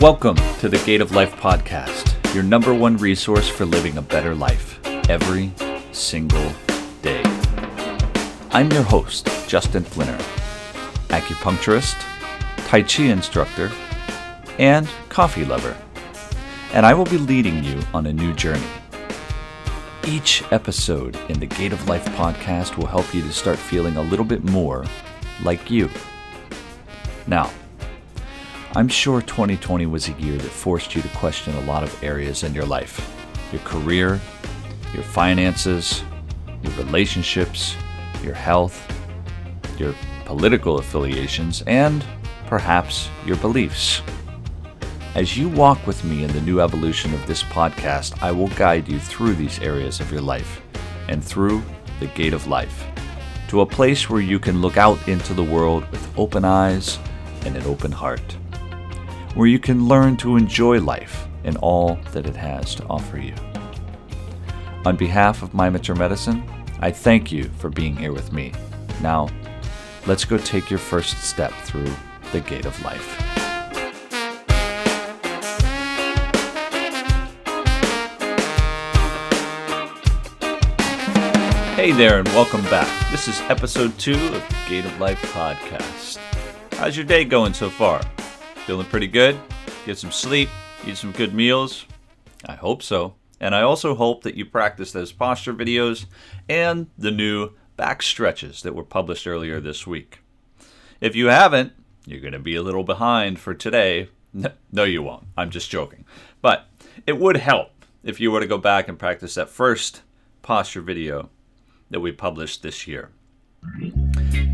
Welcome to the Gate of Life podcast, your number one resource for living a better life every single day. I'm your host, Justin Flinner, acupuncturist, Tai Chi instructor, and coffee lover, and I will be leading you on a new journey. Each episode in the Gate of Life podcast will help you to start feeling a little bit more like you. Now, I'm sure 2020 was a year that forced you to question a lot of areas in your life. Your career, your finances, your relationships, your health, your political affiliations, and perhaps your beliefs. As you walk with me in the new evolution of this podcast, I will guide you through these areas of your life and through the Gate of Life to a place where you can look out into the world with open eyes and an open heart, where you can learn to enjoy life and all that it has to offer you. On behalf of My Mature Medicine, I thank you for being here with me. Now, let's go take your first step through the Gate of Life. Hey there and welcome back. This is episode 2 of the Gate of Life podcast. How's your day going so far? Feeling pretty good? Get some sleep? Eat some good meals? I hope so. And I also hope that you practice those posture videos and the new back stretches that were published earlier this week. If you haven't, you're going to be a little behind for today. No, you won't. I'm just joking. But it would help if you were to go back and practice that first posture video that we published this year.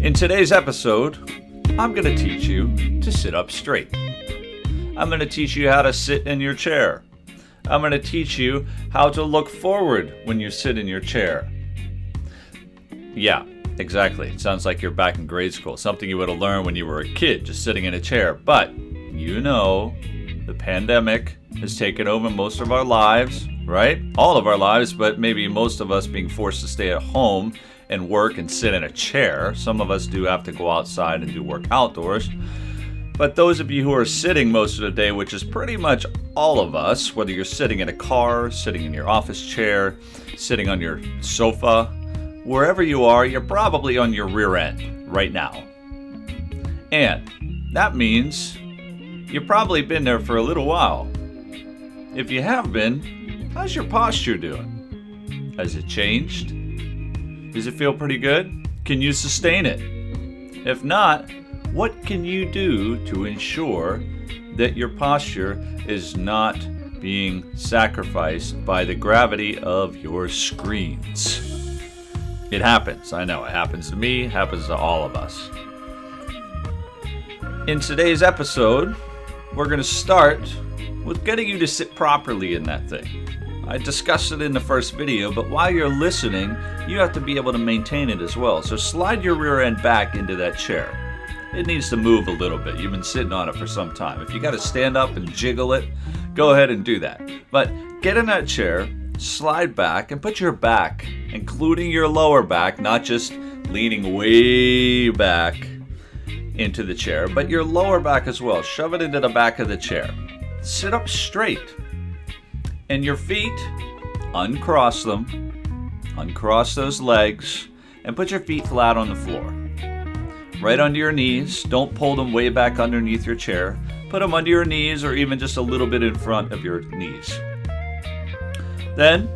In today's episode, I'm going to teach you to sit up straight. I'm going to teach you how to sit in your chair. I'm going to teach you how to look forward when you sit in your chair. Yeah, exactly. It sounds like you're back in grade school, something you would have learned when you were a kid, just sitting in a chair. But, you know, the pandemic has taken over most of our lives, right? All of our lives, but maybe most of us being forced to stay at home and work and sit in a chair. Some of us do have to go outside and do work outdoors. But those of you who are sitting most of the day, which is pretty much all of us, whether you're sitting in a car, sitting in your office chair, sitting on your sofa, wherever you are, you're probably on your rear end right now. And that means you've probably been there for a little while. If you have been, how's your posture doing? Has it changed? Does it feel pretty good? Can you sustain it? If not, what can you do to ensure that your posture is not being sacrificed by the gravity of your screens? It happens. I know. It happens to me. It happens to all of us. In today's episode, we're going to start with getting you to sit properly in that thing. I discussed it in the first video, but while you're listening, you have to be able to maintain it as well. So slide your rear end back into that chair. It needs to move a little bit. You've been sitting on it for some time. If you got to stand up and jiggle it, go ahead and do that. But get in that chair, slide back, and put your back, including your lower back, not just leaning way back into the chair, but your lower back as well. Shove it into the back of the chair. Sit up straight. And your feet, uncross them, uncross those legs, and put your feet flat on the floor. Right under your knees. Don't pull them way back underneath your chair. Put them under your knees or even just a little bit in front of your knees. Then,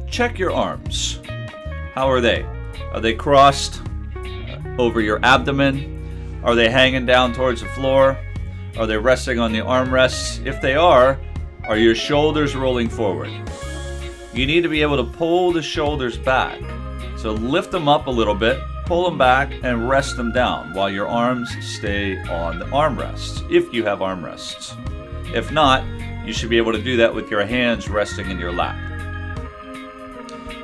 check your arms. How are they? Are they crossed over your abdomen? Are they hanging down towards the floor? Are they resting on the armrests? If they are your shoulders rolling forward? You need to be able to pull the shoulders back. So lift them up a little bit, pull them back, and rest them down while your arms stay on the armrests, if you have armrests. If not, you should be able to do that with your hands resting in your lap.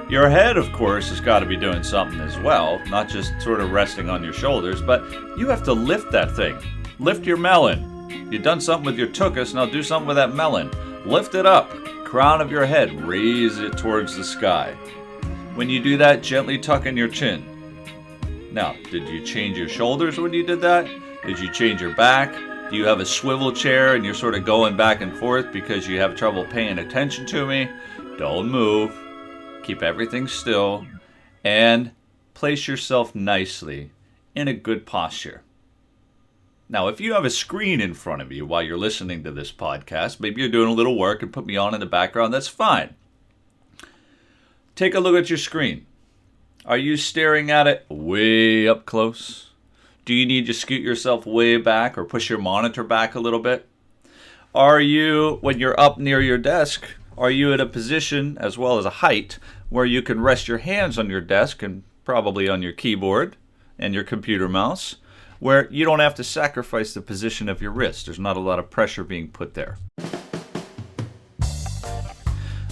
Your head, of course, has got to be doing something as well, not just sort of resting on your shoulders, but you have to lift that thing. Lift your melon. You've done something with your tuchus, now do something with that melon. Lift it up, crown of your head, raise it towards the sky. When you do that, gently tuck in your chin. Now, did you change your shoulders when you did that? Did you change your back? Do you have a swivel chair and you're sort of going back and forth because you have trouble paying attention to me? Don't move. Keep everything still and place yourself nicely in a good posture. Now, if you have a screen in front of you while you're listening to this podcast, maybe you're doing a little work and put me on in the background, that's fine. Take a look at your screen. Are you staring at it way up close? Do you need to scoot yourself way back or push your monitor back a little bit? Are you, when you're up near your desk, are you in a position as well as a height where you can rest your hands on your desk and probably on your keyboard and your computer mouse, where you don't have to sacrifice the position of your wrist? There's not a lot of pressure being put there.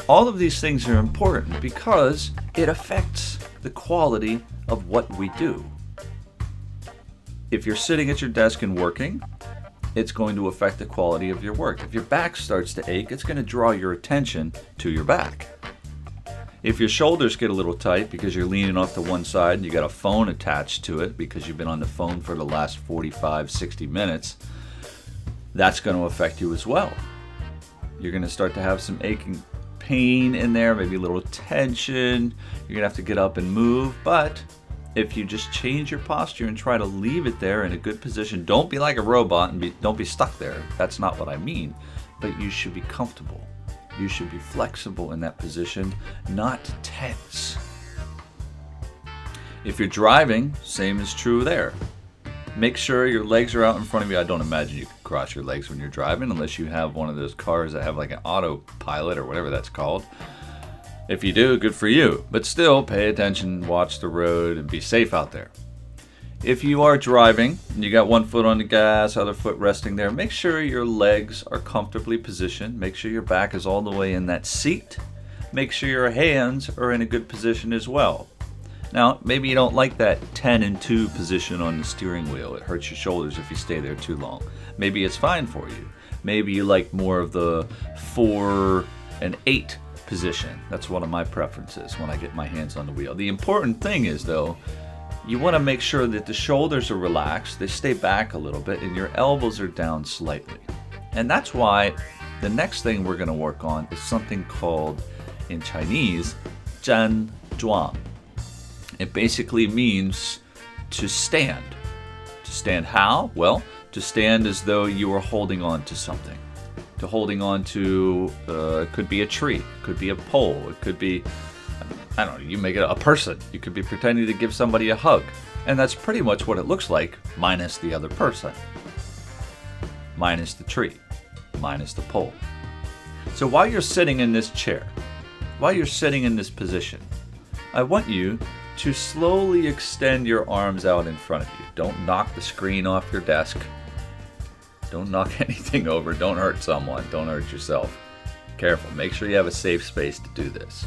All of these things are important because it affects the quality of what we do. If you're sitting at your desk and working, it's going to affect the quality of your work. If your back starts to ache, it's going to draw your attention to your back. If your shoulders get a little tight because you're leaning off to one side and you got a phone attached to it because you've been on the phone for the last 45, 60 minutes, that's going to affect you as well. You're going to start to have some aching pain in there, maybe a little tension. You're going to have to get up and move. But if you just change your posture and try to leave it there in a good position, don't be like a robot and don't be stuck there. That's not what I mean. But you should be comfortable. You should be flexible in that position, not tense. If you're driving, same is true there. Make sure your legs are out in front of you. I don't imagine you can cross your legs when you're driving unless you have one of those cars that have like an autopilot or whatever that's called. If you do, good for you. But still, pay attention, watch the road, and be safe out there. If you are driving and you got one foot on the gas, other foot resting there, make sure your legs are comfortably positioned. Make sure your back is all the way in that seat. Make sure your hands are in a good position as well. Now, maybe you don't like that 10 and 2 position on the steering wheel. It hurts your shoulders if you stay there too long. Maybe it's fine for you. Maybe you like more of the 4 and 8 position. That's one of my preferences when I get my hands on the wheel. The important thing is, though, you want to make sure that the shoulders are relaxed, they stay back a little bit, and your elbows are down slightly. And that's why the next thing we're going to work on is something called, in Chinese, 站桩. It basically means to stand. To stand how? Well, to stand as though you were holding on to something. To holding on to, it could be a tree, it could be a pole, it could be, I don't know, you make it a person. You could be pretending to give somebody a hug. And that's pretty much what it looks like, minus the other person. Minus the tree. Minus the pole. So while you're sitting in this chair, while you're sitting in this position, I want you to slowly extend your arms out in front of you. Don't knock the screen off your desk. Don't knock anything over. Don't hurt someone. Don't hurt yourself. Careful. Make sure you have a safe space to do this.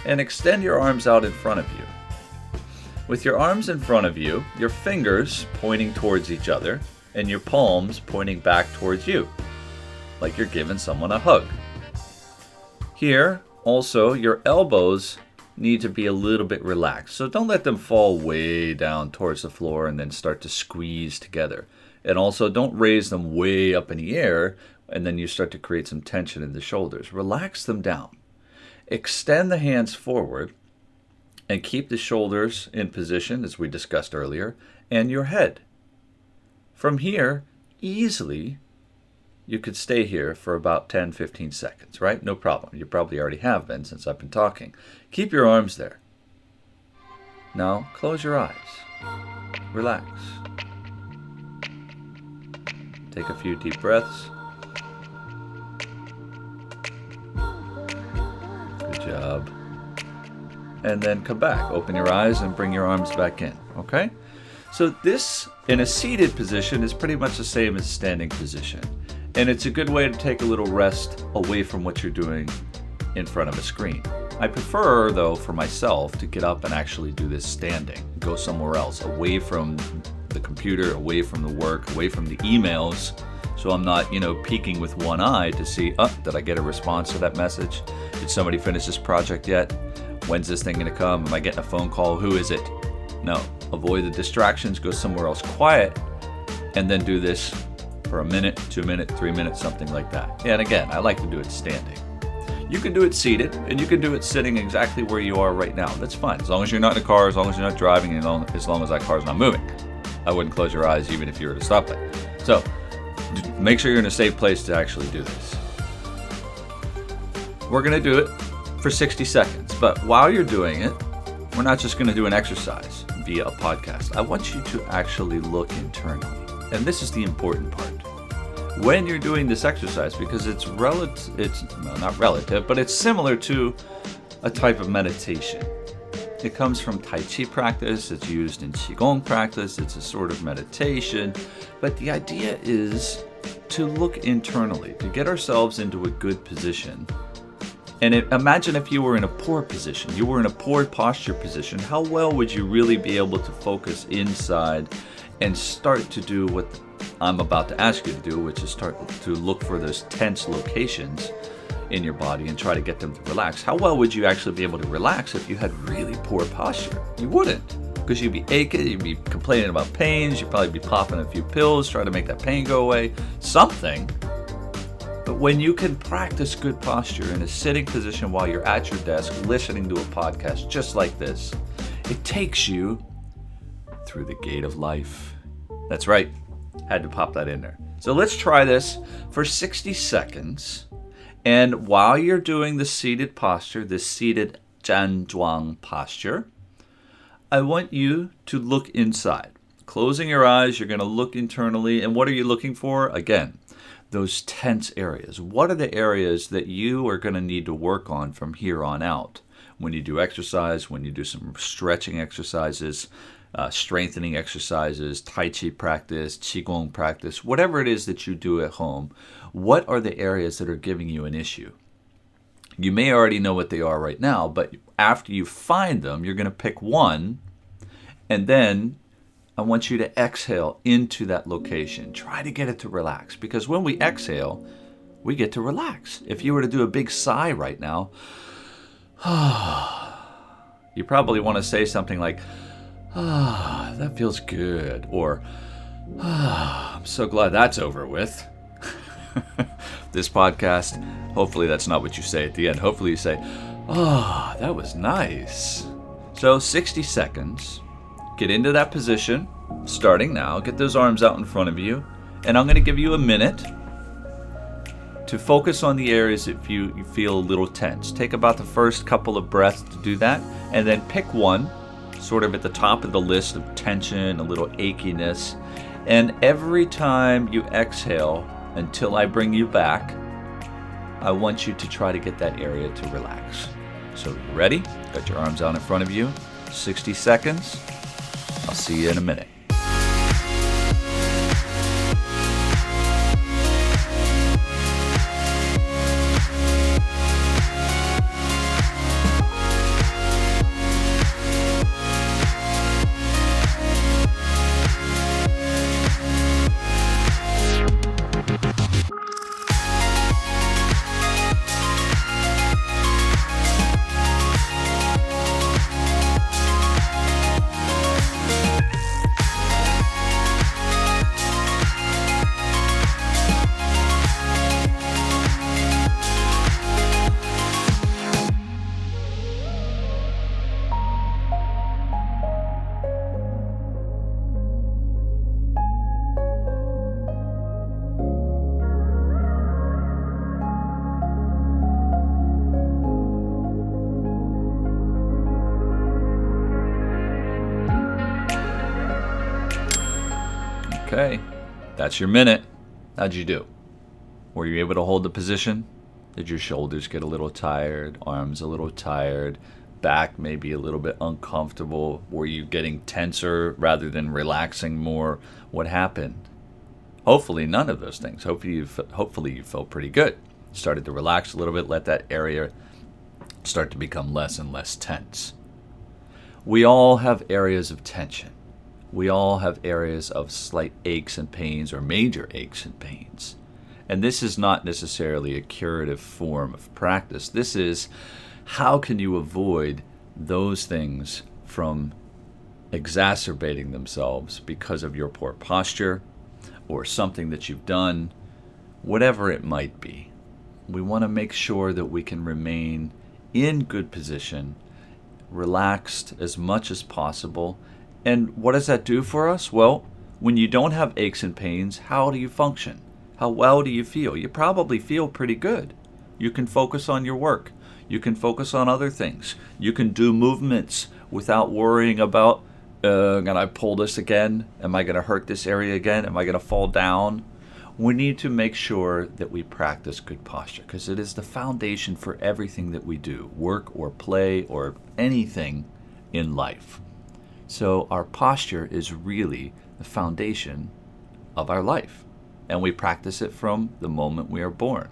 And extend your arms out in front of you. With your arms in front of you, your fingers pointing towards each other, and your palms pointing back towards you, like you're giving someone a hug. Here, also, your elbows need to be a little bit relaxed. So don't let them fall way down towards the floor and then start to squeeze together. And also don't raise them way up in the air and then you start to create some tension in the shoulders. Relax them down. Extend the hands forward and keep the shoulders in position, as we discussed earlier, and your head. From here, easily, you could stay here for about 10-15 seconds, right? No problem. You probably already have been since I've been talking. Keep your arms there. Now, close your eyes. Relax. Take a few deep breaths. Good job. And then come back. Open your eyes and bring your arms back in, okay? So this, in a seated position, is pretty much the same as standing position. And it's a good way to take a little rest away from what you're doing in front of a screen. I prefer, though, for myself, to get up and actually do this standing. Go somewhere else, away from the computer, away from the work, away from the emails, so I'm not, peeking with one eye to see, did I get a response to that message? Did somebody finish this project yet? When's this thing going to come? Am I getting a phone call? Who is it? No. Avoid the distractions, go somewhere else quiet, and then do this for for a minute, 2 minutes, 3 minutes, something like that. And again, I like to do it standing. You can do it seated, and you can do it sitting exactly where you are right now. That's fine, as long as you're not in a car, as long as you're not driving, and as long as that car's not moving. I wouldn't close your eyes even if you were to stop it. So make sure you're in a safe place to actually do this. We're going to do it for 60 seconds, but while you're doing it, we're not just going to do an exercise via a podcast. I want you to actually look internally, and this is the important part. When you're doing this exercise, because it's not relative, but it's similar to a type of meditation. It comes from Tai Chi practice, it's used in Qigong practice, it's a sort of meditation, but the idea is to look internally, to get ourselves into a good position. And imagine if you were in a poor position, you were in a poor posture position, how well would you really be able to focus inside and start to do what I'm about to ask you to do, which is start to look for those tense locations in your body and try to get them to relax. How well would you actually be able to relax if you had really poor posture? You wouldn't, because you'd be aching, you'd be complaining about pains, you'd probably be popping a few pills, trying to make that pain go away, something. But when you can practice good posture in a sitting position while you're at your desk listening to a podcast just like this, it takes you through the gate of life. That's right. Had to pop that in there. So let's try this for 60 seconds. And while you're doing the seated posture, the seated Zhanzhuang posture, I want you to look inside. Closing your eyes, you're going to look internally. And what are you looking for? Again, those tense areas. What are the areas that you are going to need to work on from here on out? When you do exercise, when you do some stretching exercises, strengthening exercises, Tai Chi practice, Qigong practice, whatever it is that you do at home, what are the areas that are giving you an issue? You may already know what they are right now, but after you find them, you're going to pick one, and then I want you to exhale into that location. Try to get it to relax, because when we exhale, we get to relax. If you were to do a big sigh right now, you probably want to say something like, that feels good, or I'm so glad that's over with. This podcast, hopefully that's not what you say at the end. Hopefully you say, that was nice. So 60 seconds, get into that position, starting now. Get those arms out in front of you, and I'm going to give you a minute to focus on the areas that you feel a little tense. Take about the first couple of breaths to do that, and then pick one sort of at the top of the list of tension, a little achiness. And every time you exhale until I bring you back, I want you to try to get that area to relax. So ready? Got your arms out in front of you. 60 seconds. I'll see you in a minute. Okay, that's your minute. How'd you do? Were you able to hold the position? Did your shoulders get a little tired, arms a little tired, back maybe a little bit uncomfortable? Were you getting tenser rather than relaxing more? What happened? Hopefully none of those things. Hopefully you felt pretty good. Started to relax a little bit, let that area start to become less and less tense. We all have areas of tension. We all have areas of slight aches and pains or major aches and pains. And this is not necessarily a curative form of practice. This is how can you avoid those things from exacerbating themselves because of your poor posture or something that you've done, whatever it might be. We want to make sure that we can remain in good position, relaxed as much as possible. And what does that do for us? Well, when you don't have aches and pains, how do you function? How well do you feel? You probably feel pretty good. You can focus on your work. You can focus on other things. You can do movements without worrying about, can I pull this again? Am I going to hurt this area again? Am I going to fall down? We need to make sure that we practice good posture because it is the foundation for everything that we do, work or play or anything in life. So our posture is really the foundation of our life, and we practice it from the moment we are born.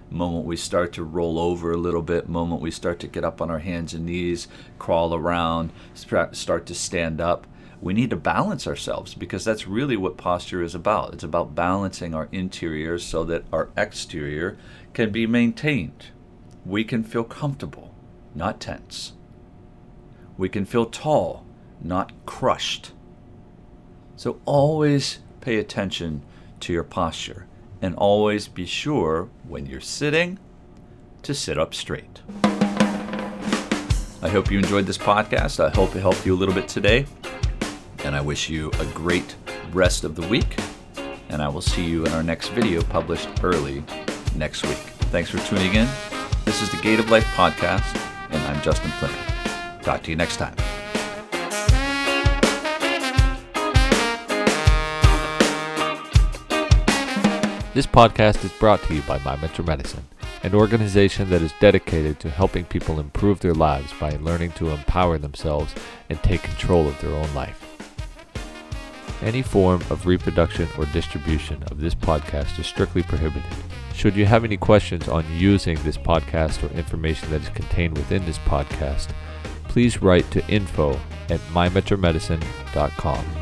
The moment we start to roll over a little bit, the moment we start to get up on our hands and knees, crawl around, start to stand up. We need to balance ourselves because that's really what posture is about. It's about balancing our interior so that our exterior can be maintained. We can feel comfortable, not tense. We can feel tall, not crushed. So always pay attention to your posture and always be sure when you're sitting to sit up straight. I hope you enjoyed this podcast. I hope it helped you a little bit today. And I wish you a great rest of the week. And I will see you in our next video published early next week. Thanks for tuning in. This is the Gate of Life podcast, and I'm Justin Plymouth. Talk to you next time. This podcast is brought to you by My Mentor Medicine, an organization that is dedicated to helping people improve their lives by learning to empower themselves and take control of their own life. Any form of reproduction or distribution of this podcast is strictly prohibited. Should you have any questions on using this podcast or information that is contained within this podcast, please write to info@mymentormedicine.com.